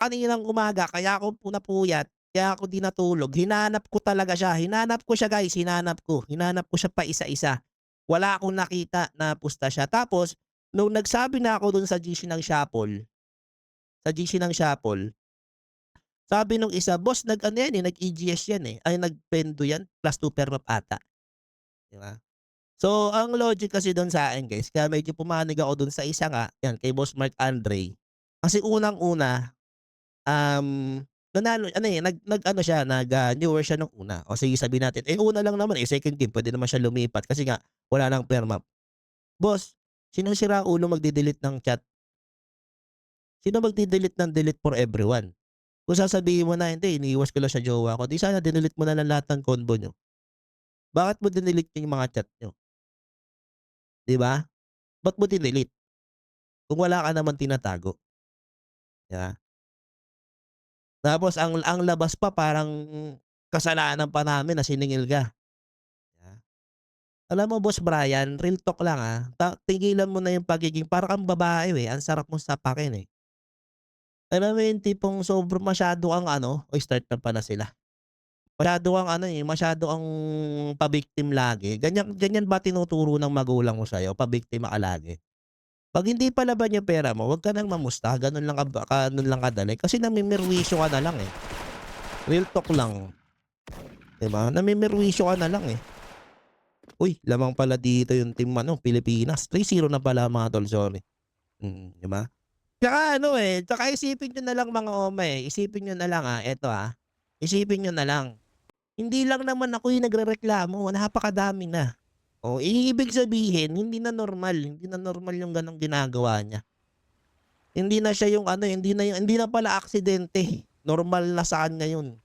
kaninang umaga kaya ako po napuyat, kaya ako 'di natulog, hinanap ko talaga siya, hinanap ko siya guys, hinanap ko siya pa isa-isa. Wala akong nakita na pusta siya. Tapos nung nagsabi na ako dun sa GC ng Shopple, sa GC ng Shopple, sabi nung isa, "Boss nag-ano yan, eh, nag-EGS yan, eh, ay nag-Pendo yan, +2 permap ata." 'Di ba? So, ang logic kasi dun sa'kin guys, kaya medyo pumanig ako dun sa isa nga, 'yan kay Boss Mark Andre. Kasi unang-una, nanalo ano, eh, nag-ano siya, newer siya nung una. O sige sabihin natin, eh, una lang naman, eh, second game puwede naman siya lumipat kasi nga wala ng permap. Boss, sinong sirang ulo magde-delete ng chat? Sino magde-delete ng delete for everyone? Kung sasabihin mo na, "Hindi, iniiwas ko lang sa jowa ko," 'di sana dinelete mo na lang lahat ng convo niyo. Bakit mo dinelete yung mga chat niyo, 'di ba? Ba't mo dinelete kung wala ka naman tinatago, 'di ba? Tapos ang labas pa parang kasalanan pa namin na siningil ka, 'di ba? Alam mo Boss Brian, real talk lang, tigilan mo na yung pagiging para kang babae, eh, ang sarap mong sapakin, eh. Alam mo yung tipong masyado kang ano, uy start na pala sila. Masyado kang ano, eh, masyado kang pa-victim lagi. Ganyan ganyan ba tinuturo ng magulang mo sa'yo, pa-biktima ka lagi? 'Pag hindi pa laban yung pera mo, wag ka ng mamusta, gano'n lang gano'n lang kadali kasi namimerwisyo ka na lang, eh. Real talk lang, 'di ba? Namimerwisyo ka na lang, eh. Uy, lamang pala dito yung team ano, Pilipinas, 3-0 na pala mga tol, sorry. 'Di ba? Tsaka ano, eh, tsaka isipin niyo na lang mga OMA, eh, isipin niyo na lang, eto, isipin niyo na lang, hindi lang naman ako yung nagrereklamo, napakadami na. Oh, ibig sabihin hindi na normal yung gano'ng ginagawa niya. Hindi na siya yung ano, hindi na pala aksidente, normal na sa kanya yun.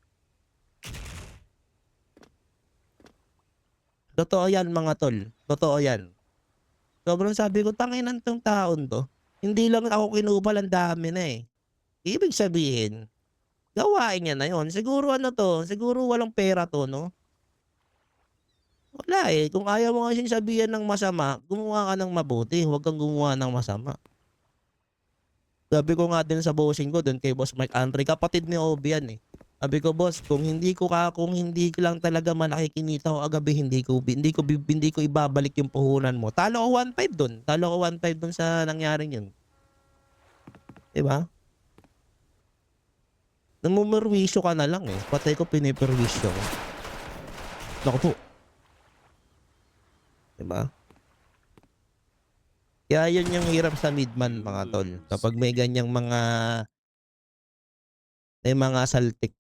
Totoo yan mga tol, totoo yan. Sobrang sabi ko, "Tanginan 'tong taon 'to, hindi lang ako kinupal ang dami na, eh." Ibig sabihin, gawain niya na yun. Siguro ano 'to, siguro walang pera 'to 'no? Wala, eh, kung ayaw mo kasing sabihan ng masama, gumawa ka ng mabuti, huwag kang gumawa ng masama. Sabi ko nga din sa bossing ko dun kay Boss Mark Andre, kapatid ni Obi yan, eh. Sabi ko, "Boss, kung hindi ko lang talaga malaki kinita ko kagabi, hindi ko ibabalik yung puhunan mo." Talo ko 1,500 dun, talo ko 1,500 dun sa nangyaring yun, 'di ba? Namumurwisyo ka na lang, eh, pati ko piniperwisyo ko. Naku po, 'di ba? Kaya yun yung hirap sa midman mga tol, kapag may mga saltik.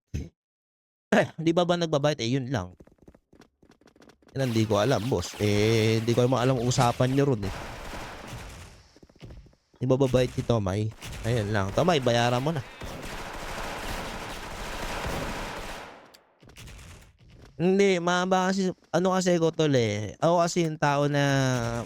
'Di ba nagbabayad, eh, yun lang. Yan ang di ko alam boss, eh, di ko naman alam usapan niyo ron, eh. 'Di ba babait si Tomay? Ayun lang, "Tomay bayaran mo na." Hindi, mahaba kasi ano kasi ko tol, eh, ako kasi yung tao na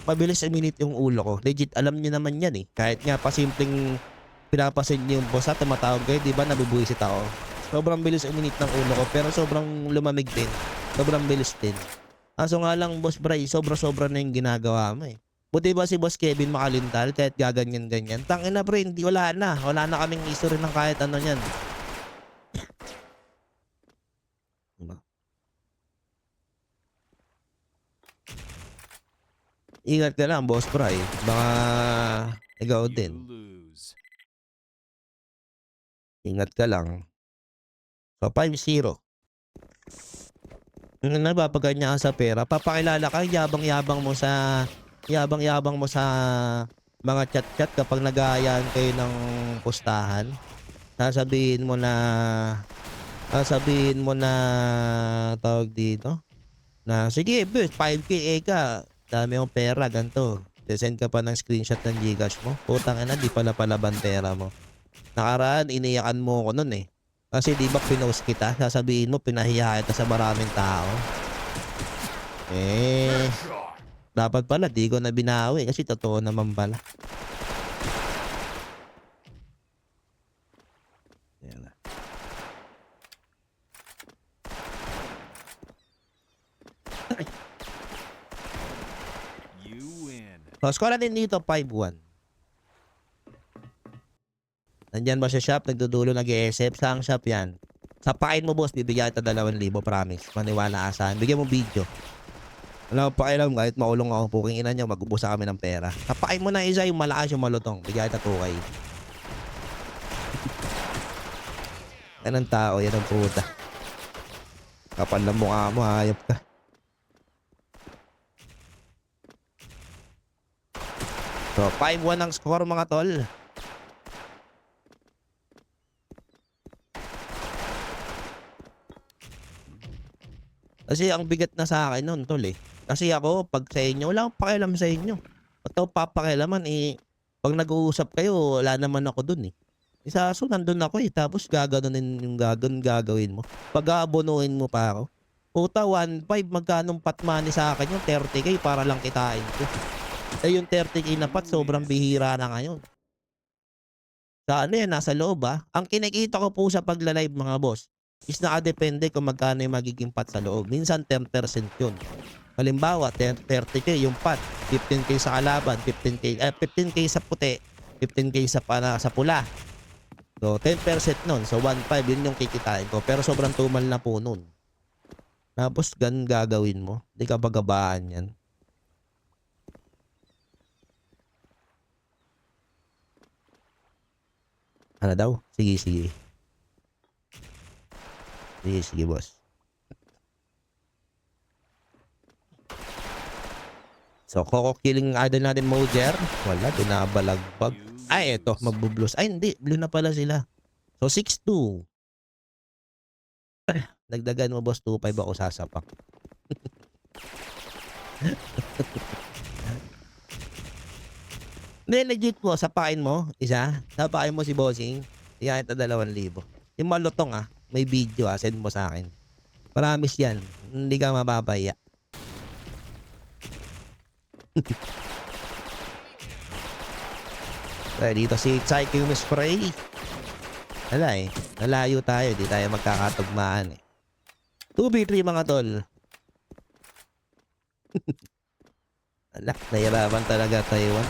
mabilis uminit yung ulo ko. Legit alam niyo naman yan, eh. Kahit nga pa simpleng pinapa-send niyo yung boss tumatawag kayo 'di ba nabubwisit ako. Sobrang bilis uminit ng ulo ko pero sobrang lumamig din, sobrang bilis din. Kaso nga lang Boss Bray sobra-sobra na yung ginagawa mo, eh. Buti ba si Boss Kevin makalintal kahit gaganyan-ganyan, tangina pre hindi wala na kaming history ng kahit ano niyan. 'Di ba? Ingat ka lang Boss Bray, baka ikaw din, You lose. ingat ka lang. So 5-0. Napapaganyan ka sa pera, papakilala ka yabang-yabang mo sa mga chat-chat kapag nag-aayaan kayo ng pustahan. Sasabihin mo na sasabihin mo na tawag dito, na, "Sige bes 5K eka, dami mong pera gan'to." Se-send ka pa ng screenshot ng GCash mo, putang ina 'di pala palaban pera mo. Nakaraan iniyakan mo ko nun, eh. Kasi 'di ba pinost kita, sasabihin mo pinahiya kita sa maraming tao. Eh, Headshot. dapat pala 'di ko na binawi kasi totoo naman pala. Ayan na. You win. So, score natin dito 5-1. Nandiyan ba sa shop, nagdudulo, nag-e-SF? Saang shop yan? Sapain mo boss, bibigyan kita 2,000, promise. Maniwala ka sa'kin. Bigyan mo video. Wala akong pakialam kahit maulong ako, puking ina niyo, mag-ubusan kami ng pera. Sapain mo na isa, yung malakas, yung malutong. Bigyan kita 2K. Yan ang tao, yan ang puta. Kapal ng mukha mo, hayop ka. So, 5-1 ang score mga tol. Kasi ang bigat na sa akin nun, tol eh. Kasi ako, pag sa inyo, wala akong pakialam sa inyo. Ba't ako papakialaman eh, pag nag-uusap kayo, wala naman ako dun eh. Isa, so nandun ako eh, tapos gaganunin yung gagawin mo. Pag-aabonuhin mo pa ako. Puta, 1.5, magkanong pat money sa akin yung 30k para lang kitain ko. Eh yung 30k na pat, sobrang bihira na ngayon. Sa ano yan, nasa loob ah. Ang kinikita ko po sa pagla-live mga boss, is nakadepende kung magkano yung magiging pat sa loob. Minsan 10% yun. Halimbawa, 30k yung pat, 15k sa kalaban, 15k sa puti, 15k sa pula. So, 10% nun. So, 1.5 yun yung kikitain ko. Pero sobrang tumal na po nun. Tapos, ganun gagawin mo. Hindi ka bagabaan yan. Ano daw? Sige, sige. Sige, sige, boss. So, killing idol natin, Mojer. Wala, binabalagbag. Ay, eto, magbublos. Ay, hindi. Blue na pala sila. So, 6-2. Nagdagan mo, boss. 2-5 ako sasapak. Hindi, legit po. Sapain mo. Isa. Sapain mo si Bossing. Iyan ito 2,000. Yung malutong ah. May video ah. Send mo sa akin. Promise yan. Hindi ka mapapaya. Kaya dito si Psyche Spray. Wala eh. Nalayo tayo. Di tayo magkakatugmaan eh. 2v3 mga tol. Alak, nahirapan talaga Taiwan.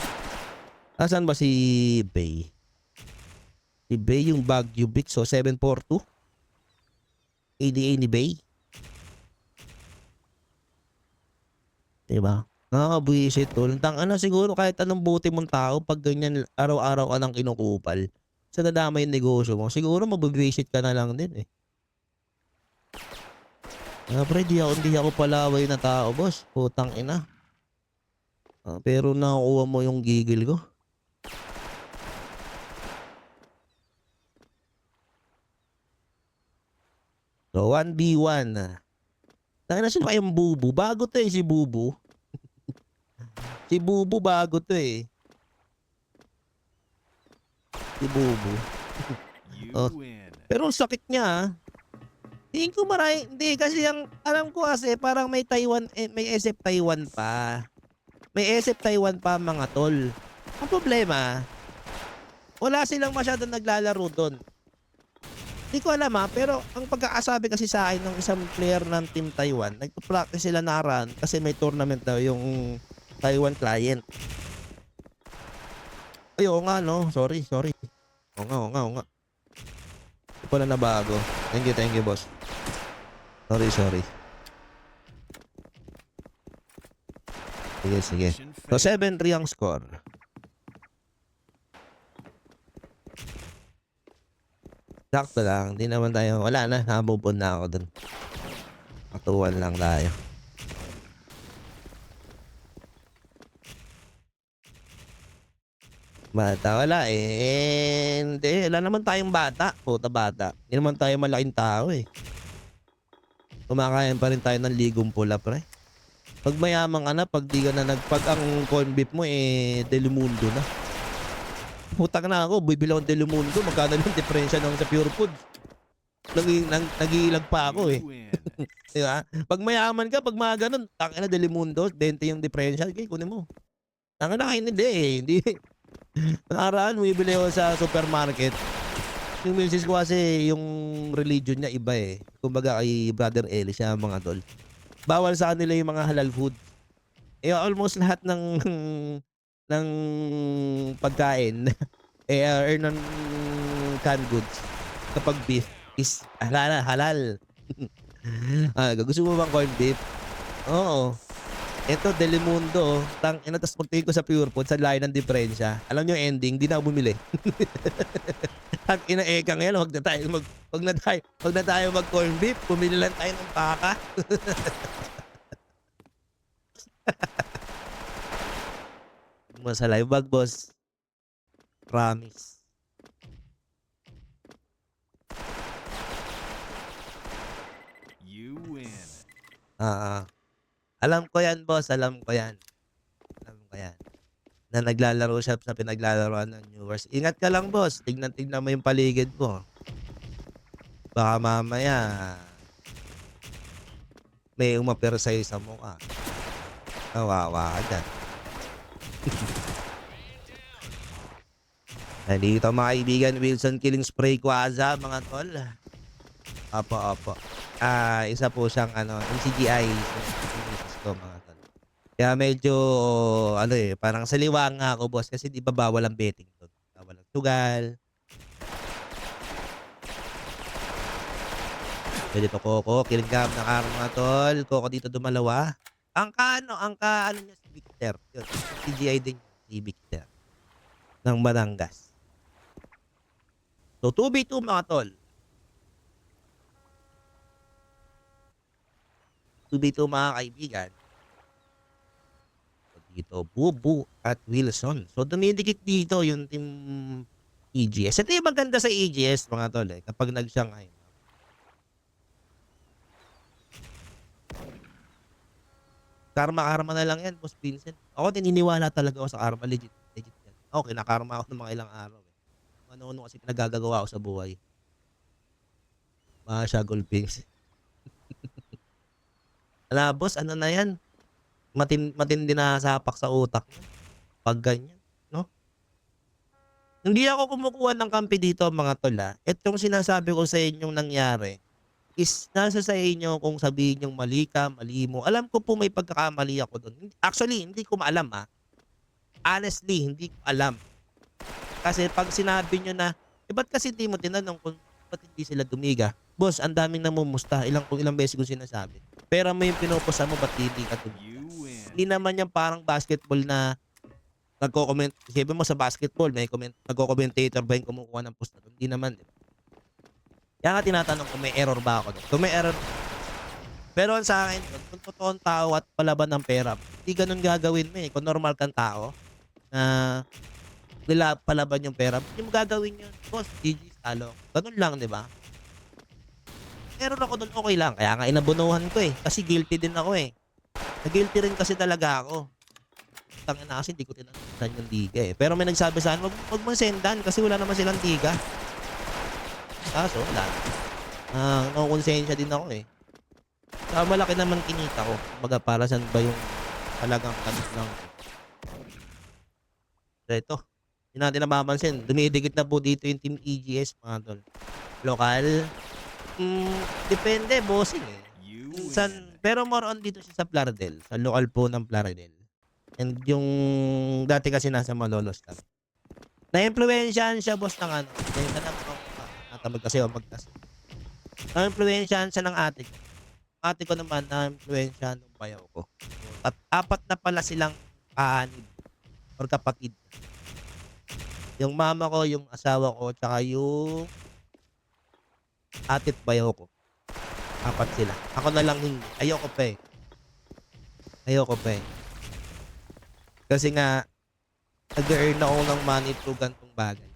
Asan ba si Bay? Si Bay yung Baguio Beat. So 742. ADA ni Bay. Diba? Nakakabuisit tol. Ano siguro kahit anong buti mong tao pag ganyan araw-araw ka nang kinukupal. Sa nadama yung negosyo mo. Siguro mabubuisit ka na lang din eh. Pre, hindi ako palaway na tao, boss. Putang ina. Pero nakukuha mo yung gigil ko. So, 1v1. Tangina na sino kayong Bubu? Bago to eh, si Bubu. Si Bubu bago to eh. Si Bubu. Oh. Pero ang sakit niya ah. Hindi ko hindi kasi ang alam ko kasi parang may Taiwan, may SF Taiwan pa. May SF Taiwan pa mga tol. Ang problema, wala silang masyadong naglalaro doon. Hindi ko alam ha, pero ang pagkakasabi kasi sa akin ng isang player ng Team Taiwan, nagpa-practice sila na run kasi may tournament daw yung Taiwan client. Ay, oo nga no, sorry. Oo nga. Wala na bago. Thank you boss. Sorry. Sige. So 7-3 ang score. Sakto lang. Hindi naman tayo. Wala na. Nakabubon na ako dun. Katuwan lang tayo. Bata. Wala eh. Hindi. Wala naman tayong bata. Puta bata. Hindi naman tayo malaking tao eh. Kumakain pa rin tayo ng ligong pula pre. Pag mayamang ka na, pag di ka na pag ang corn beef mo eh Delimundo na. Putang na ako, bibili akong Delimundo, magkano yung diferensya ng sa Pure Food. Nagiilag pa ako eh. Diba? Pag mayaman ka, pag mga ganun, tangina Delimundo, 20 yung diferensya, okay, kunin mo. Tangina hindi eh, hindi. Nakaraan, bibili ako sa supermarket. Yung misis ko kasi yung religion niya iba eh. Kumbaga kay Brother Eli siya mga tol. Bawal sa kanila yung mga halal food. Eh almost lahat ng pagkain eh ng canned goods kapag beef is halal. Gusto mo bang corned beef? Oo. Eto Delimundo, tangina ta's pagtingin ko sa Pure Foods ang layo ng diperensiya. Alam niyo yung ending, 'di na ako bumili. Tangina eka ngayon wag na tayo mag corned beef, bumili lang tayo ng baka. Mo sa live bag boss, promise. You win. Oo. Alam ko 'yan boss, alam ko 'yan, alam ko 'yan. Na naglalaro siya sa pinaglalaruan ng New Year's. Ingat ka lang boss, tignan-tignan mo yung paligid mo. Baka mamaya may umapir sa'yo sa mukha, kawawa ka diyan. Nandito mga kaibigan, Wilson Killing Spray Quaza mga tol. Opo, opo. Isa po siyang ano, NCGI yung misis ko mga tol. Kaya medyo ano, parang saliwa nga ako boss kasi 'di ba bawal ang betting dun, bawal ang sugal, puwede pa Coco, Killing Cam ng araw mga tol, Coco dito dumalawa. Ang ka-ano niya si Victor, yun, NCGI din yun, si Victor ng Batangas. So 2v2 mga tol, 2v2 mga kaibigan. So dito Bubu at Wilson. So dumidikit dito yung team EGS. Ito yung maganda sa EGS mga tol, kapag nag-Shanghai. Karma-karma na lang yan Boss Vincent. Ako naniniwala talaga ako sa karma, legit, legit yan. Ako kinakarma ako ng mga ilang araw, eh. Kung ano-ano kasi pinagagagawa ko sa buhay. Mga shaggle things. Hala boss, ano na yan, matindi na sapak sa utak niyan 'pag ganyan, 'no? Hindi ako kumukuha ng kampi dito mga tol, itong sinasabi ko sa inyong nangyari is nasa sa inyo kung sabihin niyong mali ka, mali mo. Alam ko po may pagkakamali ako dun. Actually, hindi ko maalam, honestly hindi ko alam. Kasi 'pag sinabi niyo na, ba't kasi di mo tinanong kung ba't hindi sila dumiga? Boss, ang daming namumusta, kung ilang beses ko sinasabi. Pera mo yung pinupusta mo, ba't hindi ka dumiga? You win. Hindi naman yan parang basketball na nagko-comment, isipin mo sa basketball may nagko-commentator ba yung kumukuha ng pusta dun? Hindi naman, 'di ba? Kaya nga tinatanong kung may error ba ako dun, kung may error, pero ang sa'kin dun kung totoong tao at palaban ng pera, hindi ganun gagawin mo, kung normal kang tao na palaban yung pera, hindi mo gagawin yun. Boss, GG's talo, ganun lang, 'di ba? Meron ako dun, okey lang, kaya nga inabunuhan ko, kasi guilty din ako, na-guilty rin kasi talaga ako. Tangina kasi hindi ko tinanong yung liga, pero may nagsabi sa'kin, "Wag mong sendan kasi wala naman silang liga." Kaso wala, nakokonsensya din ako, Tsaka malaki naman kinita ko, kumbaga para saan ba yung talagang ano lang. So ito, di natin napapansin dumidikit na po dito yung team EGS mga tol. Lokal, depende bossing, You win. Minsan pero more on dito siya sa Plaridel, sa lokal po ng Plaridel. And yung dati kasi nasa Malolos kami. Naimpluwensyahan siya boss ng ano, pasensya na po, tinatamad kasi ako magtaas. Naimpluwensyahan siya ng ate ko. Ate ko naman naimpluwensyahan nung bayaw ko. At apat na pala silang kaanib or kapatid. Yung mama ko, yung asawa ko, tsaka yung ate't bayaw ko, apat sila. Ako na lang hindi, ayoko pa, ayoko pa, Kasi nga nag-e-earn ako ng money through ganitong bagay.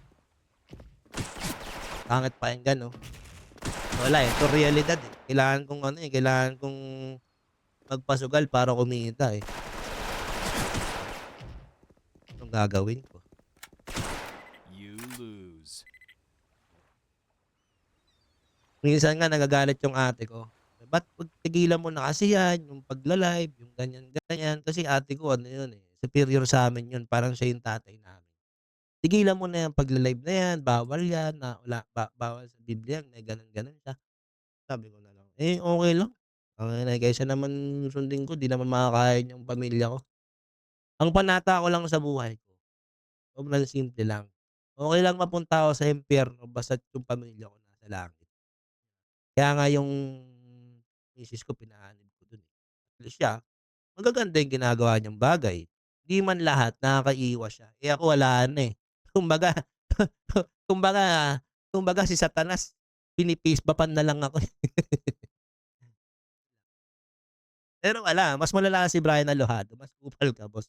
Pangit pakinggan 'no? Wala, ito realidad, Kailangan kong ano, kailangan kong magpasugal para kumita, Anong gagawin ko? You lose. Minsan nga nagagalit yung ate ko, "Ba't tigilan mo na kasi yan, yung pagla-live, yung ganyan-ganyan." Kasi ate ko ano yun, superior sa'min yun, parang siya yung tatay namin. "Tigilan mo na yang pagla-live na yan, na wala bawal sa Biblia yan, may gano'n-gano'n siya." Sabi ko na lang, okey lang. Kaysa naman sundin ko 'di naman makakain yung pamilya ko. Ang panata ko lang sa buhay ko, sobrang simple lang. Okey lang mapunta ako sa impyerno basta't yung pamilya ko nasa langit. Kaya nga yung misis ko pinaanib ko dun, eh. At least siya, magaganda yung ginagawa niyang bagay. Di man lahat nakakaiwas siya, eh, ako wala na, eh. Kumbaga kumbaga kumbaga si Satanas pini-fist-bumpan na lang ako, eh. Pero wala, mas malala si Brian Alojado, mas kupal ka boss.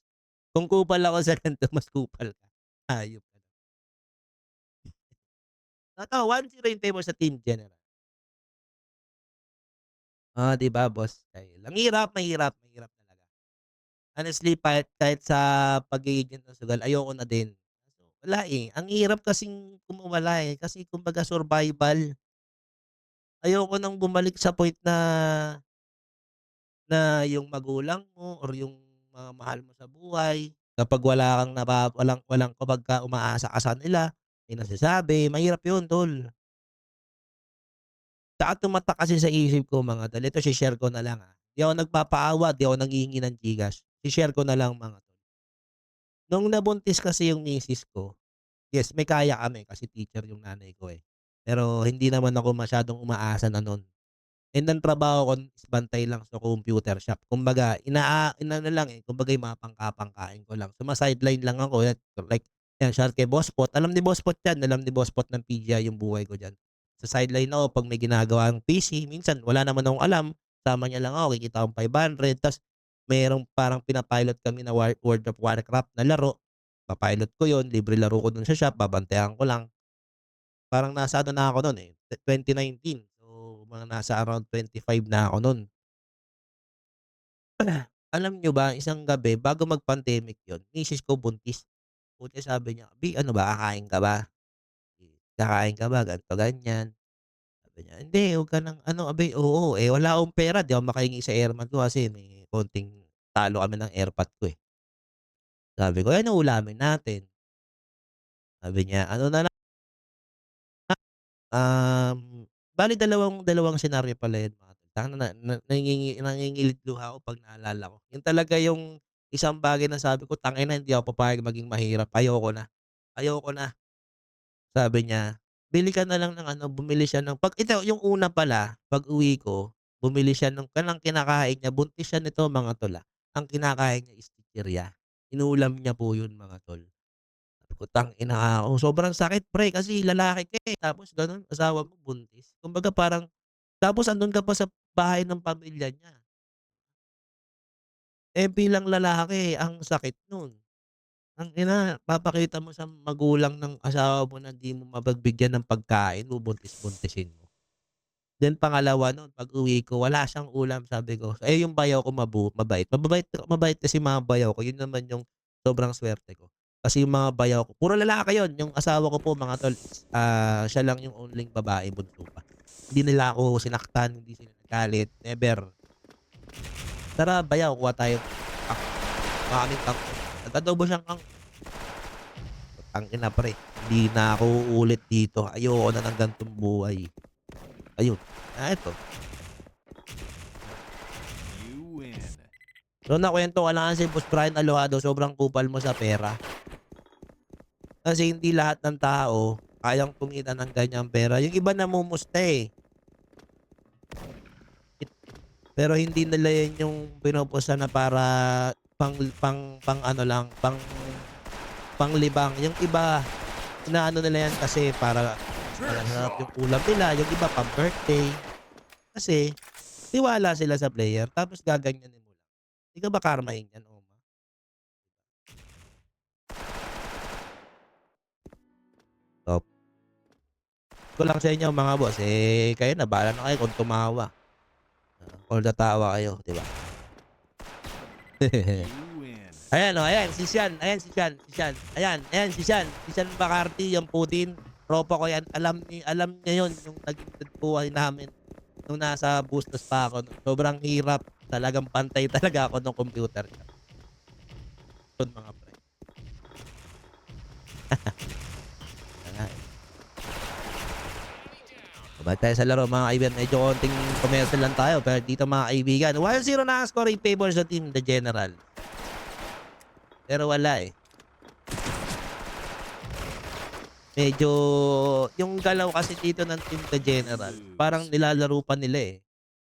Kung kupal ako sa ganito, mas kupal ka, hayop ka. Totoo, 1-0 yung favor sa Team General. 'Di ba boss? Ang hirap, mahirap, mahirap talaga. Honestly, kahit sa pag-i-agent ng sugal ayoko na din. Wala, eh, ang hirap kasing kumawala, eh, kasi kumbaga survival. Ayoko nang bumalik sa point na yung magulang mo or yung mga mahal mo sa buhay, kapag wala kang walang kumbaga umaasa ka sa kanila, may nasasabi, mahirap yun tol. Tsaka tumatak kasi sa isip ko mga tol, ito she-share ko na lang, 'di ako nagpapaawa, 'di ako nanghihingi ng GCash, she-share ko na lang mga tol. Nung nabuntis kasi yung misis ko, yes, may kaya kami kasi teacher yung nanay ko, eh. Pero hindi naman ako masyadong umaasa na nun. And ang trabaho ko is bantay lang sa computer shop. Kumbaga inano lang, eh, kumbaga yung mga pangka-pangkain ko lang. Suma-sideline lang ako like yan shout kay Boss Pot. Alam ni Boss Pot yan, alam ni Boss Pot ng PGI yung buhay ko diyan. Sa sideline ako 'pag may ginagawang PC, minsan wala naman akong alam, sama niya lang ako, kikita akong 500 ta's merong parang pina-pilot kami na World of Warcraft na laro. Pa-pilot ko yun, libre laro ko dun sa shop, babantayan ko lang. Parang nasa ano na ako nun, eh, 2019. So, mga nasa around 25 na ako nun. Alam niyo ba isang gabi bago mag-pandemic yun, misis ko buntis. Buti sabi niya, "Bi ano ba kakain ka ba? Kakain ka ba?" Ganito, ganyan. Sabi niya, "Hindi, huwag ka ng ano." Abey, oo, eh, wala akong pera, 'di ako makahingi sa airman ko kasi may konting talo kami ng airpot ko, eh. Sabi ko, "Eh, ano ulamin natin?" Sabi niya, "Ano na lang, bale dalawang dalawang senaryo pala yun mga tol." Sana nanginginig luha ako 'pag naalala ko. Yun talaga yung isang bagay na sabi ko, "Tangina hindi ako papayag maging mahirap, ayoko na, ayoko na." Sabi niya, "Bili ka na lang ng ano." Bumili siya ng 'pag ito yung una pala, pag-uwi ko, bumili siya ng kanang kinakain niya, buntis siya nito mga tol, ang kinakain niya is chichirya. Inuulam niya po yun mga tol. Sabi ko, "Tangina ako, sobrang sakit pre kasi lalaki ka, eh, tapos gano'n asawa mo buntis." Kumbaga parang tapos andun ka pa sa bahay ng pamilya niya. Eh, bilang lalaki ang sakit nun. Tangina, papakita mo sa magulang ng asawa mo na di mo mapagbigyan ng pagkain, bubuntis-buntisin mo. Then pangalawa nun pag-uwi ko wala siyang ulam sabi ko, eh, yung bayaw ko mabait. Mababait kasi mga bayaw ko, yun naman yung sobrang swerte ko. Kasi yung mga bayaw ko puro lalaki yun, yung asawa ko po mga tol, siya lang yung onling babae, bunso pa. Hindi nila ako sinaktan, hindi sila nagalit, never. "Tara bayaw kuha tayo kuha kaming kangkong." Nag-adobo siyang tangina pre, hindi na ako uulit dito, ayoko na ng ganitong buhay. Ayun, eto. You win. So nakwento ka na kasi Boss Brian Alojado sobrang kupal mo sa pera. Kasi hindi lahat ng tao kayang kumita ng ganyang pera. Yung iba namumusta, eh. Pero hindi nila yun yung pinupusta na para pang pang ano lang, panglibang. Yung iba, inaano nila yan kasi para masarap yung ulam nila. Yung iba pang-birthday. Kasi tiwala sila sa player tapos gaganyanin mo lang. Di ka ba karmahin yan, Oma? So, ko lang sa inyo mga boss, eh, kayo na bahala na kayo kung tumawa. All tatawa kayo, 'di ba? You win. Ayan, oh, ayan si Sian, ayan si Sian, si Sian. Ayan, ayan si Sian Bacardi, yung Putin, tropa ko yan. Alam niya yun yung naging buhay namin nung nasa Bustos pa ako. Sobrang hirap, talagang pantay talaga ako nung computer shop. Yun mga pre. Wala, eh. Babalik tayo sa laro mga kaibigan. Medyo konting commercial lang tayo pero dito mga kaibigan. 1-0 na ang score in favor sa team The General. Pero wala, eh. medyo yung galaw kasi dito ng Team The General, parang Lose. nilalaro pa nila, eh.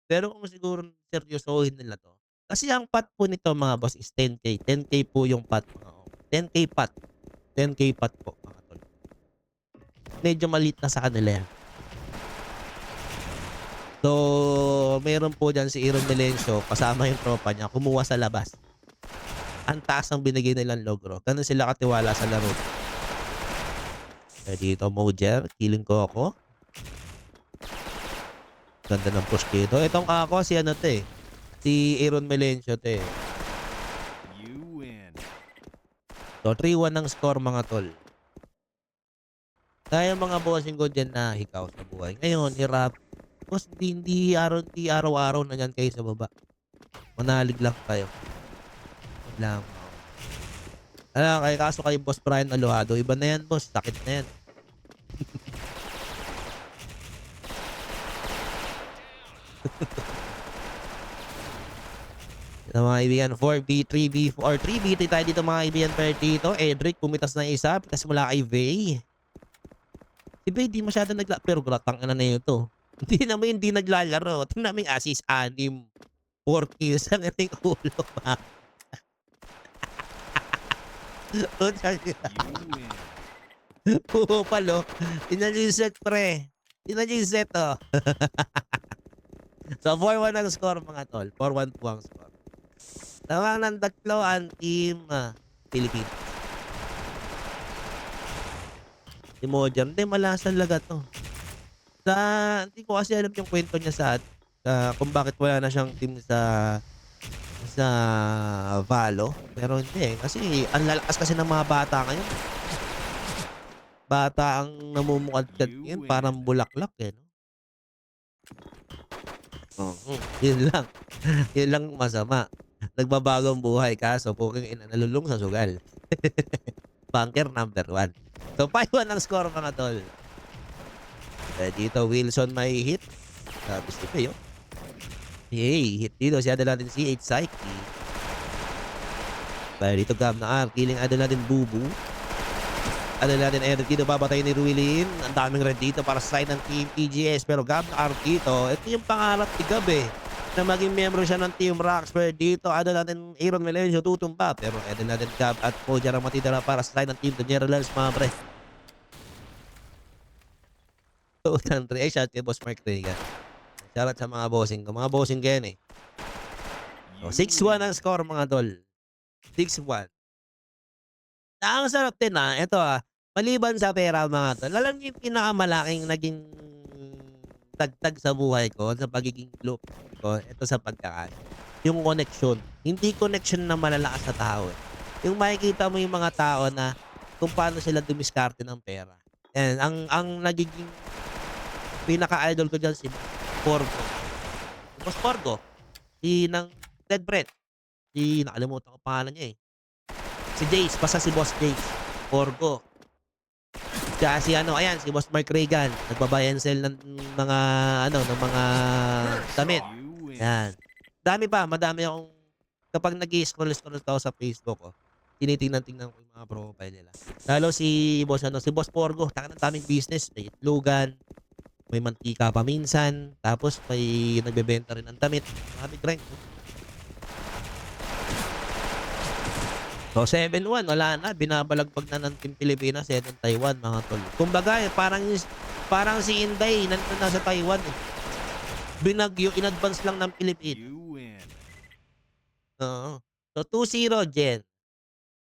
Pero kung siguro seryosohin nila 'to, kasi ang pot po nito mga boss is 10K, 10K po yung pot mga 10K pot, 10K pot po mga tol. Medyo maliit na sa kanila 'yan. So, meron po diyan si Iron Melencio kasama yung tropa niya kumuha sa labas. Ang taas ng binigay nilang logro, gano'n sila katiwala sa laro. Eh, dito Mojer, killing ko ako. Ganda ng push dito. Itong ako si ano 'to, eh, si Aaron Melencio 'to, eh. You win. So, 3-1 ang score mga tol. Kaya mga bossing ko diyan na hikaw sa buhay. Ngayon hirap. Boss hindi araw-araw na nandiyan kayo sa baba. Manalig lang kayo, yun lang, oo. Kaya kaso kay Boss Brian Alojado, iba na yan boss, sakit na yan. Yan mga kaibigan, 4v, 3v, or 3v3 tayo dito mga kaibigan pero dito, Edric pumitas na isa, pitas mula kay Vey. Si Vey di masyado pero tangina na ito. Hindi naman hindi naglalaro. Tingnan mo yung assist, 6, 4 kills ang ating ulo pa. You win. Puro palo. Tingnan niyo yung set pre. Tingnan niyo yung set oh. So 4-1 ang score mga tol. 4-1 po ang score. Tama ng tatlo ang team Philippines. Si Modern, hindi malasan talaga 'to. Sa hindi ko kasi alam yung kwento niya sa kung bakit wala na siyang team sa Valo, pero hindi, eh, kasi ang lalakas kasi ng mga bata ngayon. Bata ang namumukadkad You ngayon parang win. bulaklak, eh, 'no? Yun lang. Yun lang masama. Nagbabago ang buhay kaso pukang ina nalulung sa sugal. Bunker number 1. So 5-1 ang score mga tol. Dito Wilson may hit. Sabi si Peo. Yay, hit dito si Adel natin si H Psyche. Dahil dito Gab na R, killing Adel natin Bubu. Adel natin Eric dito babatayin ni Ruilin. Ang daming red dito para sa side ng Team PGS. Pero Gab na R dito, ito yung pangarap ni Gab eh. Na maging miyembro siya ng Team Rockstar dito. Adel natin Aaron Melencio tutumpa. Pero Adel natin Gab at Poja ang matitira para sa side ng Team The Generals mga pre. So, Andre, ay shout kay Boss Mark Regan. Shoutout sa mga bossing ko. Mga bossing ko yan eh. So, You 6-1 win. ang score mga tol. 6-1. Ang sarap din ito maliban sa pera mga tol, alam niyo yung pinakamalaking naging dagdag sa buhay ko, sa pagiging loop ko, ito sa pagkain, yung connection. Hindi connection na malalakas sa tao, eh. Yung makikita mo yung mga tao na kung paano sila dumiskarte ng pera. Yan, ang nagiging pinaka-idol ko diyan si Porgo. Si Boss Porgo, si ng Dead Breath, si nakalimutan ko pangalan niya, eh. Si Jace, basta si Boss Jace, Porgo. Tsaka si ano, ayan, si Boss Mark Regan, nagba-buy and sell ng mga ano, ng mga damit. You win. Yan. Dami pa, madami akong kapag nag-i-scroll-scroll ako sa Facebook ko, tinitingnan-tingnan ko yung mga profile nila. Lalo si Boss ano, si Boss Porgo, taka ng daming business, may itlogan, may mantika pa minsan, tapos may nagbebenta rin ng damit. Grabe grind. So 7-1 wala na, binabalagbag na ng Team Pilipinas itong Taiwan mga tol. Kumbaga parang si Inday nandun na sa Taiwan, eh. Binagyo in-advance lang ng Pilipinas, You win. oo. So 2-0 Jen.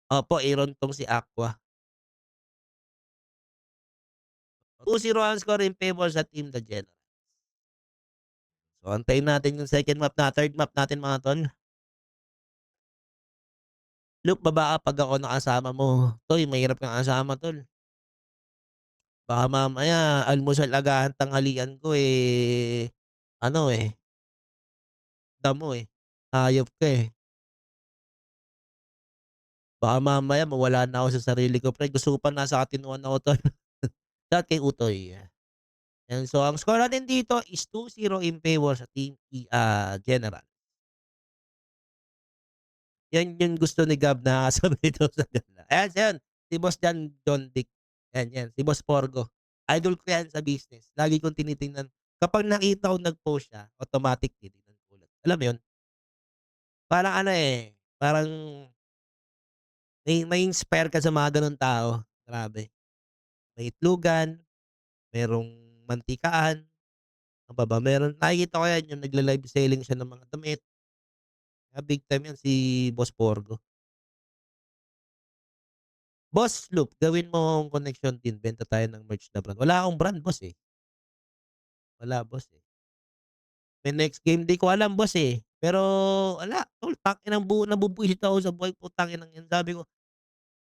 Opo, Aaron 'tong si Aqua. 2-0 ang score in favor sa Team The General. So antayin natin yung second map third map natin mga tol. Loop baba ka 'pag ako nakasama mo. Toy mahirap kang kasama tol. Baka mamaya almusal, agahan, tanghalian ko, eh, ano, eh, damo, eh, hayop ka, eh. Baka mamaya mawala na ako sa sarili ko pre, gusto ko pa nasa katinuan ako tol. Shoutout kay Utoy. And so ang score natin dito is 2-0 in favor sa Team General. Yan yung gusto ni Gab na sabi dito sa gala. Ayan, si Boss John Dick. Yan, si Boss Porgo. Idol ko yan sa business. Lagi kong tinitingnan. Kapag nakita ko nag-post siya, automatic titignan ko ulit. Alam mo yun? Parang ano eh, parang may-inspire ka sa mga gano'ng tao. Grabe. May itlogan, merong mantikaan, ano pa ba, meron nakikita ko yan yung nagla-live selling siya ng mga damit. Big time yan si Boss Porgo. Boss Loop, gawin mong connection din, benta tayo ng merch na brand. Wala akong brand boss, eh. Wala boss, eh. May next game di ko alam boss, eh. Pero wala, tol tanginang nabubuwisit ako sa buhay ko, tanginang yan. Sabi ko,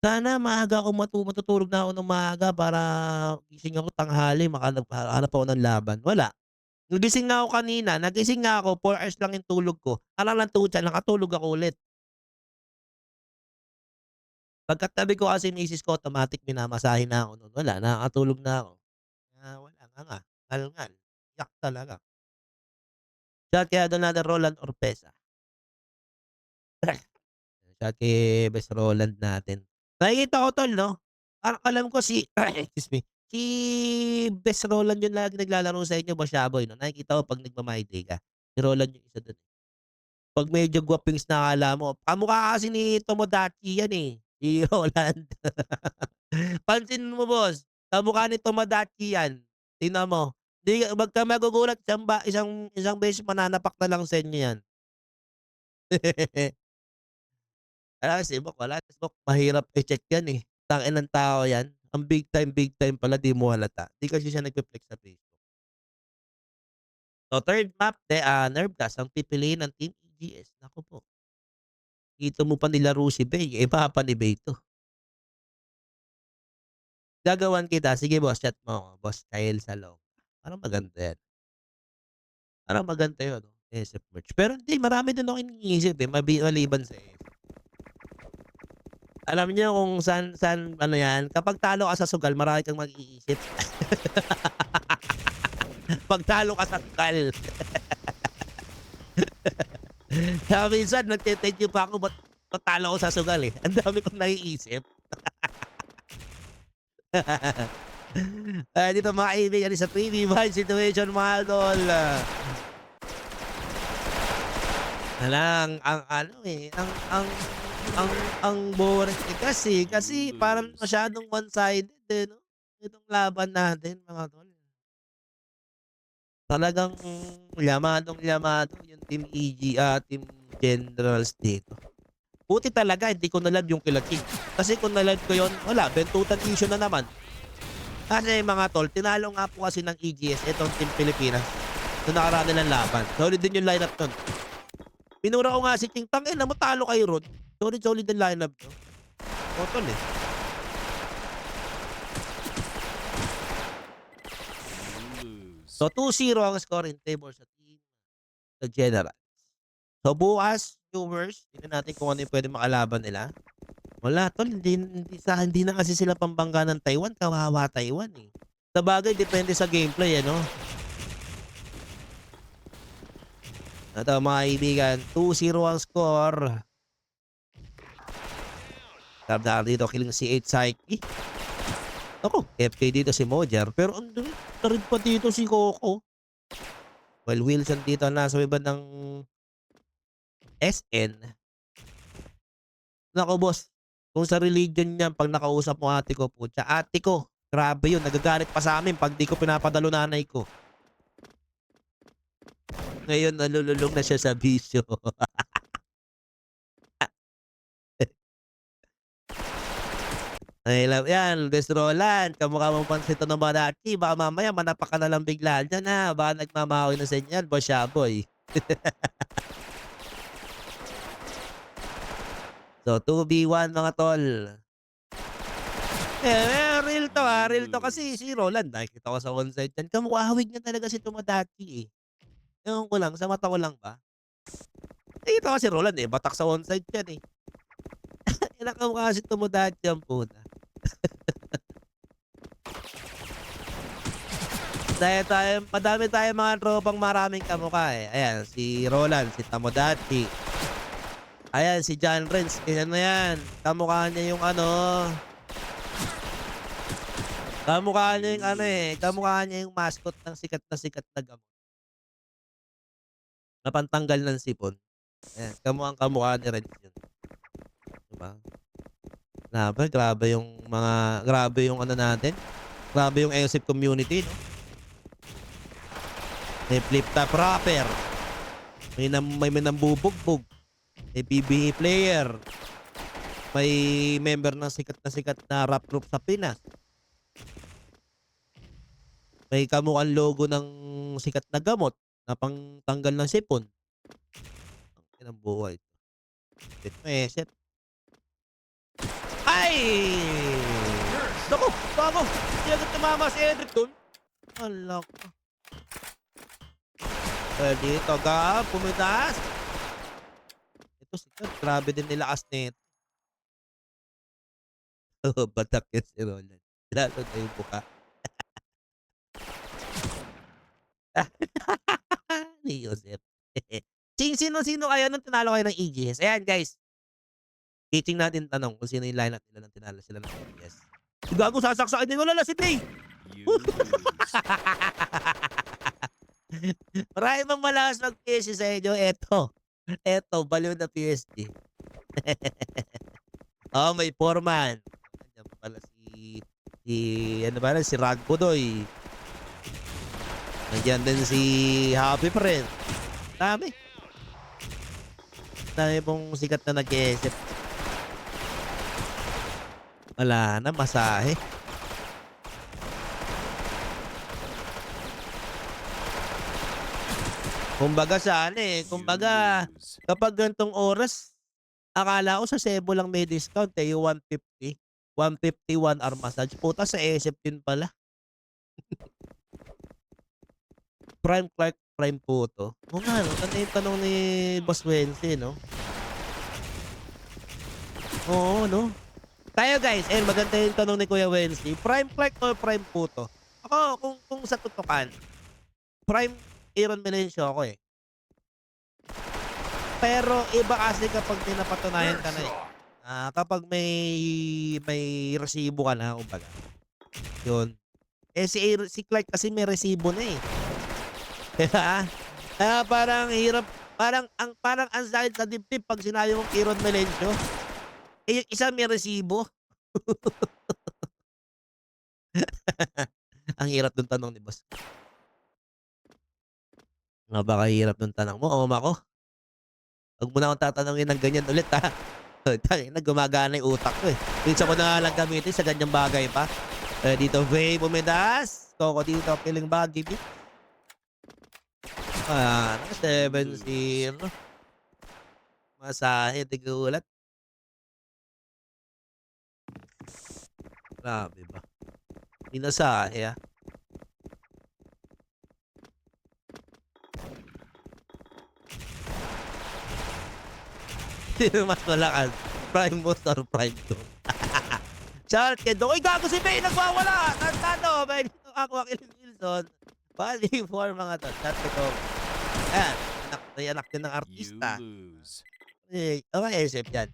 sana maaga ako matutulog na ako ng maaga para gising ako tanghali makahanap ako ng laban, wala. Nagising nga ako kanina, nagising nga ako 4 hours lang yung tulog ko, alang ng tutsa nakatulog ako ulit. Pagkatabi ko kasi misis ko automatic minamasahe na ako nun, wala nakakatulog na ako. Wala nganga, ngalngal, yak talaga. Shout kay Donada Roland Orpesa. Shout kay Best Roland natin. Nakikita ko tol 'no, parang alam ko si excuse me, si Best Roland yung laging naglalaro sa inyo Boss Yaboy 'no, nakikita ko 'pag nagma-My Day ka. Si Roland yung isa dun, eh. 'Pag medyo gwapings na akala mo, kamukha kasi ni Tomodachi yan, eh, si Roland. Pansinin mo boss, kamukha ni Tomodachi yan, tingnan mo. 'Wag kang magugulat isang beses mananapak na lang sa inyo yan. Wala si Bok mahirap i-check yan, eh. Tanginang tao yan, ang big time pala di mo halata. Di kasi siya nagfe-flex sa Facebook. So third map Nervgas ang pipiliin ng Team EGS, naku po. Dito mo pa nilaro si Bey, eh, mapa ni Bey 'to. Gagawan kita, sige boss chat mo ako, Boss Kyle Salong. Parang maganda yan, parang maganda yun 'no, SF merch. Pero hindi marami din akong iniisip, eh, maliban sa alam niyo kung saan ano yan, kapag talo ka sa sugal marami kang mag-iisip. 'Pag talo ka sa sugal. Kaya minsan nagte-thank you pa ako ba't talo ako sa sugal, eh, ang dami kong naiisip. Dito mga kaibigan sa 3v1 situation mga idol. Ang ano, eh, ang boring, eh, kasi parang masyadong one-sided, eh, 'no, itong laban natin mga tol. Talagang yamadong-yamado yung Team Generals dito. Buti talaga hindi ko na-live yung kila King. Kasi kung na-live ko yun, wala, bentutan issue na naman. Kasi mga tol, tinalo nga po kasi ng EGS itong Team Pilipinas nung nakaraan nilang laban. Solid din yung lineup nun. Minura ko nga si King, tangina mo talo kayo ron. Solid yung lineup no. O tol, eh. You lose. So 2-0 ang score in favor sa team sa General. So bukas, viewers, tignan natin kung ano yung pwedeng makalaban nila. Wala tol, hindi na kasi sila pambangga ng Taiwan, kawawa Taiwan, eh. Sabagay depende sa gameplay, ano. Ito mga kaibigan, 2-0 ang score. Tama dito killing si 8 Psyche. Ako, FK dito si Mojar, pero andun na rin pa dito si Coco. Well, Wilson dito nasa iba ng SN. Naku boss, kung sa religion niyan 'pag nakausap mo ate ko, putya ate ko, grabe yun nagagalit pa sa'min 'pag 'di ko pinapadalo nanay ko. Ngayon nalululong na siya sa bisyo. I love yan, Best Roland, kamukha mo pa si Tomodachi, baka mamaya manapak ka na lang bigla diyan, baka nagmamahaw na senyal, Boss Yaboy. So 2v1 mga tol. Real to kasi si Roland nakikita ko sa onside diyan, kamukha hawig niya talaga si Tomodachi, eh. Ewan ko lang, sa mata ko lang ba? Nakikita ko si Roland, eh, batak sa onside yan, eh. Kamukha si Tomodachi ang puta. Madami tayong mga tropang maraming kamukha, eh. Ayan, si Roland, si Tomodachi. Ayan, si John Renz, ano yan, kamukha niya yung ano, Kamukha niya yung ano, eh, Lose. kamukha niya yung mascot ng sikat na gamot na pantanggal ng sipon. Ayan, kamukhang-kamukha ni Renz yun, 'di ba? Grabe yung ano natin, grabe yung ESEF community 'no. May flip top rapper, may nambubugbog, may PBA player, may member ng sikat na rap group sa Pinas, may kamukhang logo ng sikat na gamot na pangtanggal ng sipon. Tanginang buhay, bet mo ESEF. Ay! Naku, bago! Hindi agad tumama si Edric dun. Hala ka. Dito ka, pumitas. Ito si Kat, grabe din nilakas nito. Oo, batak yan si Roland. Lalo na yung mukha. Ni Joseph. Sino kaya nung tinalo kayo ng EGS? Ayan guys, teaching natin tanong kung sino yung lineup nila nung tinalo sila ng EGS. Gago, sasaksakin din wala na si Tay. You lose. Marami bang malakas mag-PSG sa inyo? Eto, baliw na PSG. Oh, may foreman. Nandiyan pala si ano ba si Ragbodoy. Nandiyan din si Happy Friend. Dami. Dami pong sikat na nag-iisip. Wala na, masahe. Kumbaga sa ano eh, You kumbaga lose. kapag ganitong oras, akala ko sa Cebu lang may discount eh, yung 150. 150 1 hour massage. Puta sa ESEF din pala. Prime Clark, Prime Puto. Oo nga, no? Ganda yung tanong ni Boss Wensi, no? Oo, no? Tayo guys, maganda yung tanong ni Kuya Wensi. Prime Clark o Prime Puto? Ako, kung sa tutukan, Prime Aaron Melencio ako eh. Pero iba kasi kapag may napatunayan ka na eh. Kapag may resibo ka na, kumbaga. Yun. Si Clark kasi may resibo na eh. 'Di ba? Parang hirap, parang ang sakit sa dibdib 'pag sinabi mong Aaron Melencio. Eh, yung isa may resibo. Ang hirap nung tanong ni boss. Napakahirap nung tanong mo, oma ko. 'Wag mo na akong tatanungin ng ganyan ulit, ha. Tangina, gumagana yung utak ko, eh. Minsan ko na nga lang gamitin sa ganyang bagay pa. Dito Faye Bumedas, Coco dito Piling Baggy Beat. 7-0. Lose. Masahe, tigulat. Grabe ba? Minasahe, ah. Sino mas malakas? Prime Boss or Prime 2? Shoutout kay Dong. Uy, gago si May nagwawala! Tantado! May dito ako, Akil Wilson. Bali for mga to. Shoutout kay Dong. Ayan, anak din ng You artista. lose. Okay, isip yan.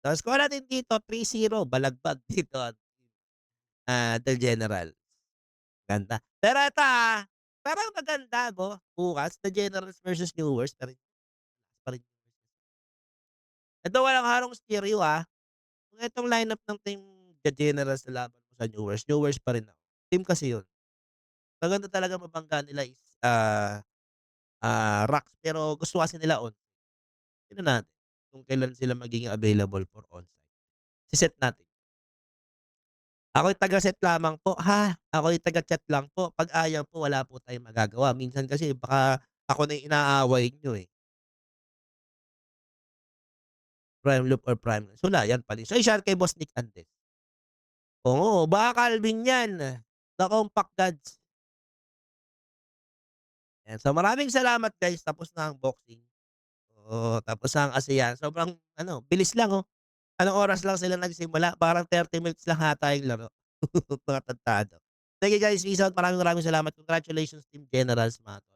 So, score natin dito, 3-0. Balagbag dito. The General. Ganda. Pero ito parang maganda mo. Bukas, The Generals versus Newers. Pa rin. Ito walang harong stereo kung itong lineup ng team The Generals na laban mo sa Newers pa rin ako. Team kasi yun. Maganda talaga mabangga nila is rocks pero gusto kasi nila on. Tignan natin kung kailan sila magiging available for onsite. Si-set natin. Ako'y taga-set lamang po, ha? Ako'y taga-chat lang po. 'Pag ayaw po, wala po tayong magagawa. Minsan kasi baka ako na yung inaaway niyo, eh. Prime Loop or Prime Sula, yan pala. So, i-share kay Boss Nick Andes. Oo, baka Calvin yan. The Compact Gods. Yan. So, maraming salamat guys. Tapos na ang boxing. Oo, tapos na ang ASEAN. Sobrang bilis lang, oh. Anong oras lang sila nagsimula? Parang 30 minutes lang ata yung laro. Mga tantado. Thank you guys. Peace out. Maraming salamat. Congratulations Team Generals mga tol.